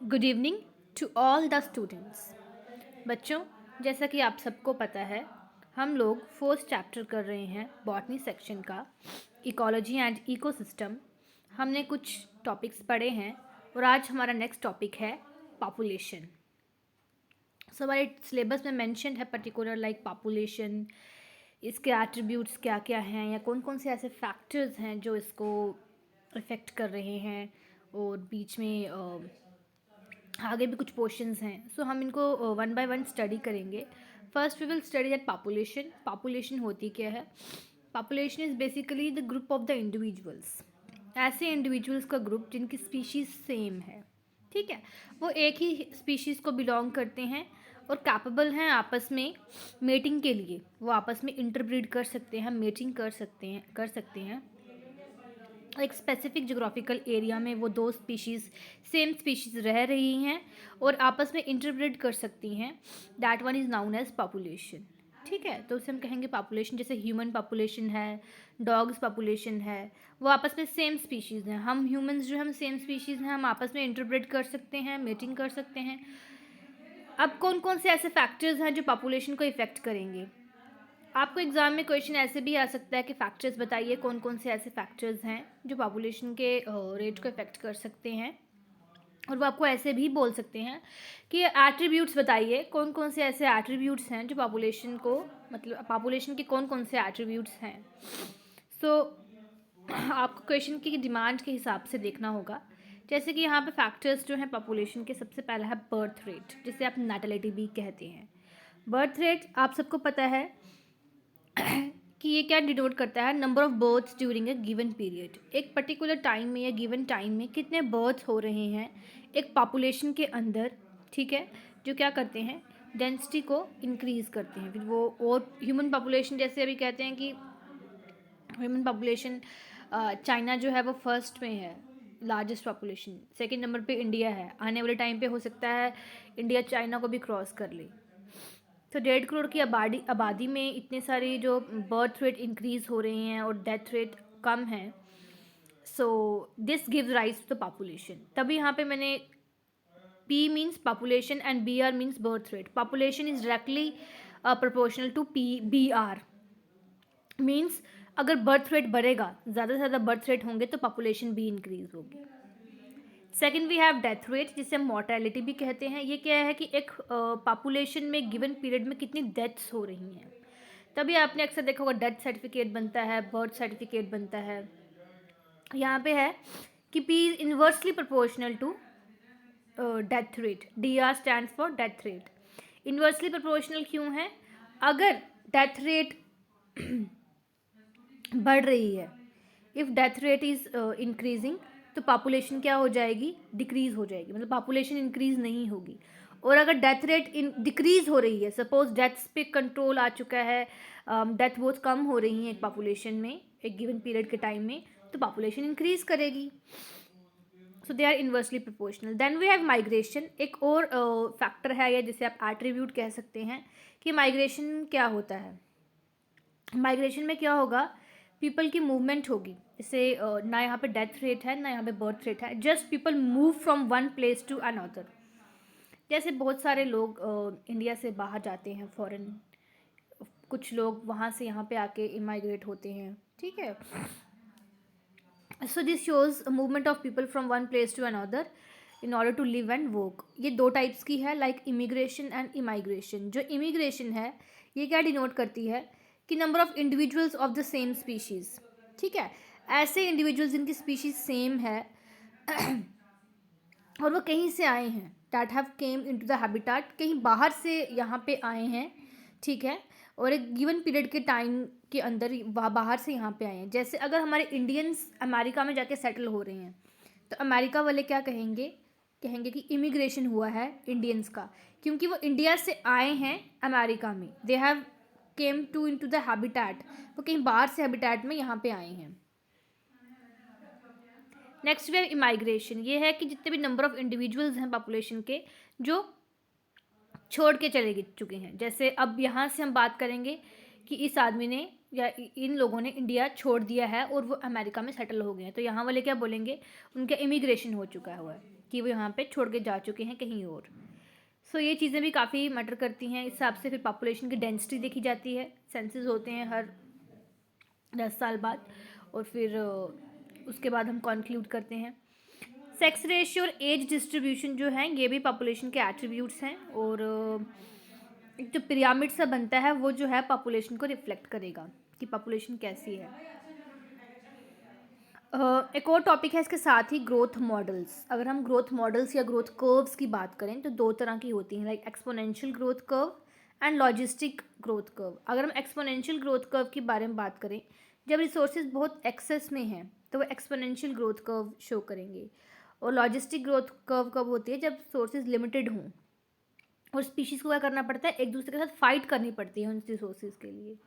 Good evening to all the students. बच्चों, जैसा कि आप सबको पता है, हम लोग फोर्थ चैप्टर कर रहे हैं बॉटनी सेक्शन का, इकोलॉजी एंड इकोसिस्टम। हमने कुछ टॉपिक्स पढ़े हैं और आज हमारा नेक्स्ट टॉपिक है पॉपुलेशन। सो हमारे सिलेबस में मेंशन है पर्टिकुलर लाइक पॉपुलेशन, इसके एट्रीब्यूट्स क्या क्या हैं या कौन कौन से ऐसे फैक्टर्स हैं जो इसको इफ़ेक्ट कर रहे हैं, और बीच में आगे भी कुछ पोर्शंस हैं। सो हम इनको वन बाय वन स्टडी करेंगे। First we will study that population. Population होती क्या है? Population is basically the group of the individuals, ऐसे इंडिविजुअल्स का ग्रुप जिनकी स्पीशीज़ सेम है। ठीक है, वो एक ही स्पीशीज़ को बिलोंग करते हैं और कैपेबल हैं आपस में मेटिंग के लिए। वो आपस में इंटरब्रीड कर सकते हैं, मेटिंग कर सकते हैं। एक स्पेसिफिक जोग्राफिकल एरिया में वो दो स्पीशीज़, सेम स्पीशीज़ रह रही हैं और आपस में इंटरब्रीड कर सकती हैं। That one is known as population. ठीक है, तो उसे हम कहेंगे पॉपुलेशन। जैसे ह्यूमन पॉपुलेशन है, डॉग्स पॉपुलेशन है, वो आपस में सेम स्पीशीज़ हैं। हम ह्यूमंस जो हम सेम स्पीशीज़ हैं, हम आपस में इंटरब्रीड कर सकते हैं, मेटिंग कर सकते हैं। अब कौन कौन से ऐसे फैक्टर्स हैं जो पॉपुलेशन को इफ़ेक्ट करेंगे? आपको एग्ज़ाम में क्वेश्चन ऐसे भी आ सकता है कि फैक्टर्स बताइए, कौन कौन से ऐसे फैक्टर्स हैं जो पॉपुलेशन के रेट को इफ़ेक्ट कर सकते हैं। और वो आपको ऐसे भी बोल सकते हैं कि एट्रीब्यूट्स बताइए, कौन कौन से ऐसे एट्रीब्यूट्स हैं जो पॉपुलेशन को, मतलब पॉपुलेशन के कौन कौन से एट्रीब्यूट्स हैं। सो आपको क्वेश्चन की डिमांड के हिसाब से देखना होगा। जैसे कि यहाँ पे फैक्टर्स जो हैं पॉपुलेशन के, सबसे पहला है बर्थ रेट, जिसे आप नैटलिटी भी कहते हैं। बर्थ रेट आप सबको पता है कि ये क्या डिनोट करता है? Number of births during a given period. एक पर्टिकुलर टाइम में या गिवन टाइम में कितने बर्थ हो रहे हैं एक पॉपुलेशन के अंदर। ठीक है, जो क्या करते हैं, डेंसिटी को इंक्रीज़ करते हैं। फिर वो और ह्यूमन पॉपुलेशन, जैसे अभी कहते हैं कि ह्यूमन पॉपुलेशन चाइना जो है वो फर्स्ट में है, लार्जेस्ट पॉपुलेशन। सेकंड नंबर पे इंडिया है। आने वाले टाइम पे हो सकता है इंडिया चाइना को भी क्रॉस कर ले। तो 1.5 करोड़ की आबादी में इतने सारी जो बर्थ रेट इंक्रीज़ हो रही हैं और डेथ रेट कम है, so this gives rise to the population. तभी यहाँ पे मैंने P means population and BR means birth rate. Population is directly proportional to BR। Means अगर बर्थ रेट बढ़ेगा, ज़्यादा से ज़्यादा बर्थ रेट होंगे तो पॉपुलेशन भी इंक्रीज होगी। Second we have death rate, जिसे हम मोर्टेलिटी भी कहते हैं। ये क्या है कि एक पॉपुलेशन में गिवन पीरियड में कितनी डेथ्स हो रही हैं। तभी आपने अक्सर देखा होगा डेथ सर्टिफिकेट बनता है, बर्थ सर्टिफिकेट बनता है। यहाँ पे है कि P is inversely proportional to death rate. DR stands for death rate. Inversely proportional क्यों है? अगर डेथ रेट बढ़ रही है, if death rate is increasing, तो पॉपुलेशन क्या हो जाएगी? डिक्रीज़ हो जाएगी, मतलब पॉपुलेशन इंक्रीज़ नहीं होगी। और अगर डेथ रेट डिक्रीज़ हो रही है, सपोज डेथ्स पे कंट्रोल आ चुका है, डेथ बहुत कम हो रही है एक पॉपुलेशन में एक गिवन पीरियड के टाइम में, तो पॉपुलेशन इंक्रीज़ करेगी। So they are inversely proportional. Then we have migration. एक और फैक्टर है या जिसे आप एट्रीब्यूट कह सकते हैं कि माइग्रेशन क्या होता है। माइग्रेशन में क्या होगा? पीपल की मूवमेंट होगी। जैसे ना यहाँ पे डेथ रेट है, ना यहाँ पे बर्थ रेट है, just people move from one place to another. जैसे बहुत सारे लोग इंडिया से बाहर जाते हैं फॉरेन, कुछ लोग वहाँ से यहाँ पे आके इमाइग्रेट होते हैं। ठीक है, so this shows movement of people from one place to another in order to live and work. ये दो टाइप्स की है, लाइक इमिग्रेशन एंड इमाइग्रेशन। जो इमिग्रेशन है, ये क्या डिनोट करती है कि number of individuals of the same species. ठीक है, ऐसे इंडिविजुअल्स जिनकी स्पीशीज़ सेम है और वो कहीं से आए हैं, that have came into the habitat, कहीं बाहर से यहाँ पे आए हैं। ठीक है, और एक गिवन पीरियड के टाइम के अंदर वह बाहर से यहाँ पे आए हैं। जैसे अगर हमारे इंडियंस अमेरिका में जाके सेटल हो रहे हैं, तो अमेरिका वाले क्या कहेंगे? कहेंगे कि इमिग्रेशन हुआ है इंडियंस का, क्योंकि वो इंडिया से आए हैं अमेरिका में। They have came to into the habitat, वो कहीं बाहर से हैबिटेट में यहाँ पे आए हैं। नेक्स्ट वे इमाइग्रेशन। ये है कि जितने भी नंबर ऑफ इंडिविजुअल्स हैं पॉपुलेशन के, जो छोड़ के चले चुके हैं। जैसे अब यहाँ से हम बात करेंगे कि इस आदमी ने या इन लोगों ने इंडिया छोड़ दिया है और वो अमेरिका में सेटल हो गए हैं, तो यहाँ वाले क्या बोलेंगे, उनका इमिग्रेशन हो चुका हुआ है कि वो यहाँ पे छोड़ के जा चुके हैं कहीं और। सो ये चीज़ें भी काफ़ी मैटर करती हैं। इस हिसाब से फिर पॉपुलेशन की डेंसिटी देखी जाती है। सेंसस होते हैं हर 10 साल बाद, और फिर उसके बाद हम कंक्लूड करते हैं। सेक्स रेशियो और एज डिस्ट्रीब्यूशन जो है ये भी पॉपुलेशन के एट्रीब्यूट्स हैं, और एक जो पिरामिड सा बनता है वो जो है पॉपुलेशन को रिफ्लेक्ट करेगा कि पॉपुलेशन कैसी है। एक और टॉपिक है इसके साथ ही, ग्रोथ मॉडल्स। अगर हम ग्रोथ मॉडल्स या ग्रोथ कर्व्स की बात करें तो दो तरह की होती हैं, like exponential growth curve and logistic growth curve. अगर हम एक्सपोनेंशियल ग्रोथ कर्व के बारे में बात करें, जब रिसोर्सेज बहुत एक्सेस में हैं तो वो एक्सपोनेंशियल ग्रोथ कर्व शो करेंगे, और लॉजिस्टिक ग्रोथ कर्व कब होती है, जब सोर्सेज लिमिटेड हों और स्पीशीज़ को क्या करना पड़ता है, एक दूसरे के साथ फाइट करनी पड़ती है उन रिसोर्सेज के लिए।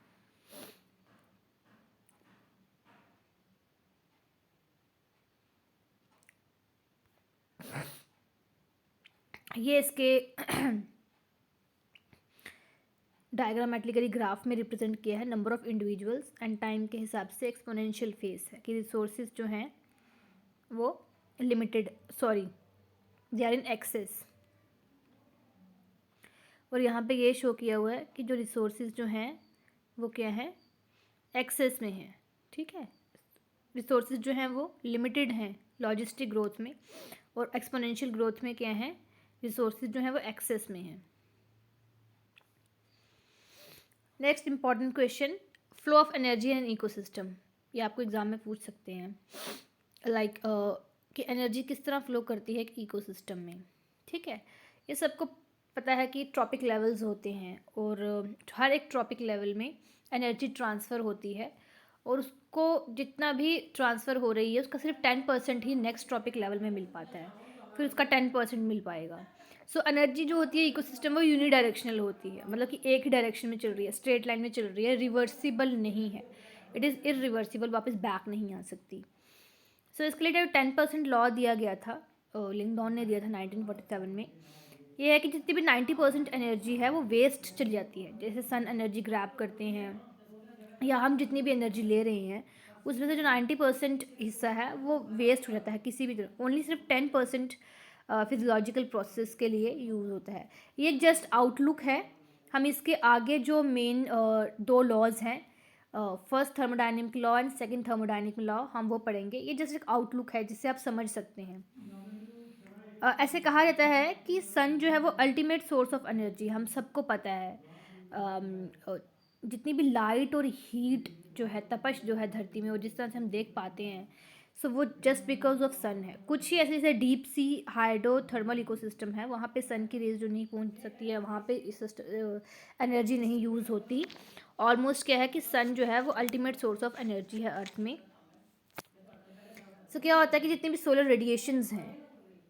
ये इसके डायग्रामेटिकली ग्राफ में रिप्रेजेंट किया है। Number of individuals and time के हिसाब से एक्सपोनेंशियल फेस है कि रिसोर्सेज जो हैं वो limited, they are in excess. और यहाँ पे ये शो किया हुआ है कि जो रिसोर्सेज जो हैं वो क्या है, एक्सेस में हैं। ठीक है, रिसोर्सेज जो हैं वो लिमिटेड हैं लॉजिस्टिक ग्रोथ में, और एक्सपोनेंशियल ग्रोथ में क्या है, रिसोर्सेज जो हैं वो एक्सेस में हैं। Next important question, flow of energy in ecosystem. ये आपको एग्जाम में पूछ सकते हैं, लाइक कि एनर्जी किस तरह फ्लो करती है एक इकोसिस्टम में। ठीक है, ये सबको पता है कि ट्रॉपिक लेवल्स होते हैं, और हर एक ट्रॉपिक लेवल में एनर्जी ट्रांसफ़र होती है, और उसको जितना भी ट्रांसफ़र हो रही है उसका सिर्फ 10% ही नेक्स्ट ट्रॉपिक लेवल में मिल पाता है, फिर उसका 10% मिल पाएगा। सो एनर्जी जो होती है इकोसिस्टम वो यूनिडायरेक्शनल होती है, मतलब कि एक ही डायरेक्शन में चल रही है, स्ट्रेट लाइन में चल रही है, रिवर्सिबल नहीं है, इट इज़ इरिवर्सिबल, वापस बैक नहीं आ सकती। सो इसके लिए जो 10% लॉ दिया गया था, लिंगडॉन ने दिया था 1947 में, ये है कि जितनी भी 90% एनर्जी है वो वेस्ट चली जाती है। जैसे सन एनर्जी ग्रैब करते हैं, या हम जितनी भी एनर्जी ले रहे हैं उसमें से जो 90% हिस्सा है वो वेस्ट हो जाता है किसी भी तरह, ओनली सिर्फ 10% फिजियोलॉजिकल प्रोसेस के लिए यूज़ होता है। ये एक जस्ट आउटलुक है। हम इसके आगे जो मेन दो लॉज हैं, first thermodynamic law and second thermodynamic law, हम वो पढ़ेंगे। ये जस्ट एक आउटलुक है जिससे आप समझ सकते हैं। ऐसे कहा जाता है कि सन जो है वो अल्टीमेट सोर्स ऑफ एनर्जी, हम सबको पता है। जितनी भी लाइट और हीट जो है, तपश जो है धरती में, वो जिस तरह से हम देख पाते हैं, सो वो जस्ट बिकॉज ऑफ सन है। कुछ ही ऐसे जैसे डीप सी हाइड्रोथर्मल इकोसिस्टम है, वहाँ पे सन की रेज जो नहीं पहुँच सकती है, वहाँ पे एनर्जी नहीं यूज़ होती। ऑलमोस्ट क्या है कि सन जो है वो अल्टीमेट सोर्स ऑफ एनर्जी है अर्थ में। सो क्या होता है कि जितने भी सोलर रेडिएशंस हैं,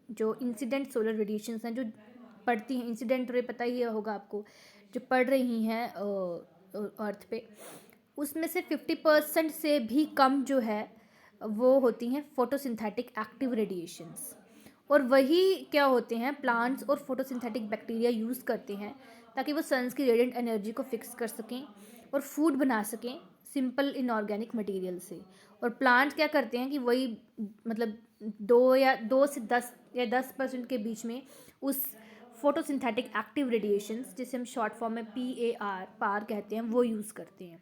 जो इंसिडेंट सोलर रेडिएशंस हैं जो पड़ती हैं, इंसिडेंट रे पता ही होगा आपको, जो पड़ रही हैं अर्थ पे, उसमें से 50% से भी कम जो है वो होती हैं फोटोसिंथेटिक एक्टिव रेडिएशंस। और वही क्या होते हैं, प्लांट्स और फोटोसिंथेटिक बैक्टीरिया यूज़ करते हैं ताकि वो सन्स की रेडिएंट एनर्जी को फिक्स कर सकें और फूड बना सकें सिंपल इनऑर्गेनिक मटेरियल से। और प्लांट्स क्या करते हैं कि वही, मतलब 2 से 10% के बीच में उस फोटोसिंथेटिक एक्टिव रेडिएशंस, जिसे हम शॉर्ट फॉर्म में पार कहते हैं, वो यूज़ करते हैं।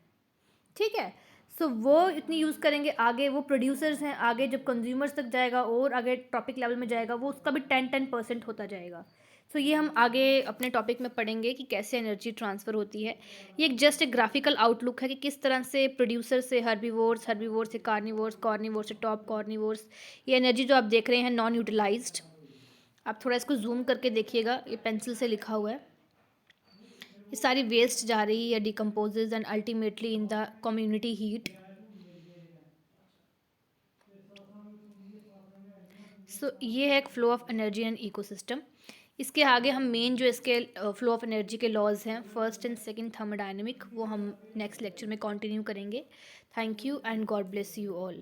ठीक है, सो वो इतनी यूज़ करेंगे, आगे वो प्रोड्यूसर्स हैं, आगे जब कंज्यूमर्स तक जाएगा और आगे टॉपिक लेवल में जाएगा वो उसका भी 10% होता जाएगा। सो ये हम आगे अपने टॉपिक में पढ़ेंगे कि कैसे एनर्जी ट्रांसफ़र होती है। ये एक जस्ट एक ग्राफिकल आउटलुक है कि किस तरह से प्रोड्यूसर से हर्बीवोर्स, हर्बीवोर से कार्निवोर्स, कार्निवोर से टॉप कार्निवोर्स, ये एनर्जी जो आप देख रहे हैं नॉन यूटिलाइज्ड। आप थोड़ा इसको जूम करके देखिएगा, ये पेंसिल से लिखा हुआ है। ये सारी वेस्ट जा रही है, decomposes and ultimately in the community heat. So ये है एक flow of energy and ecosystem. इसके आगे हम मेन जो इसके फ्लो ऑफ एनर्जी के लॉज हैं, फर्स्ट एंड सेकंड थर्मोडायनेमिक, वो हम नेक्स्ट लेक्चर में कंटिन्यू करेंगे। Thank you and God bless you all.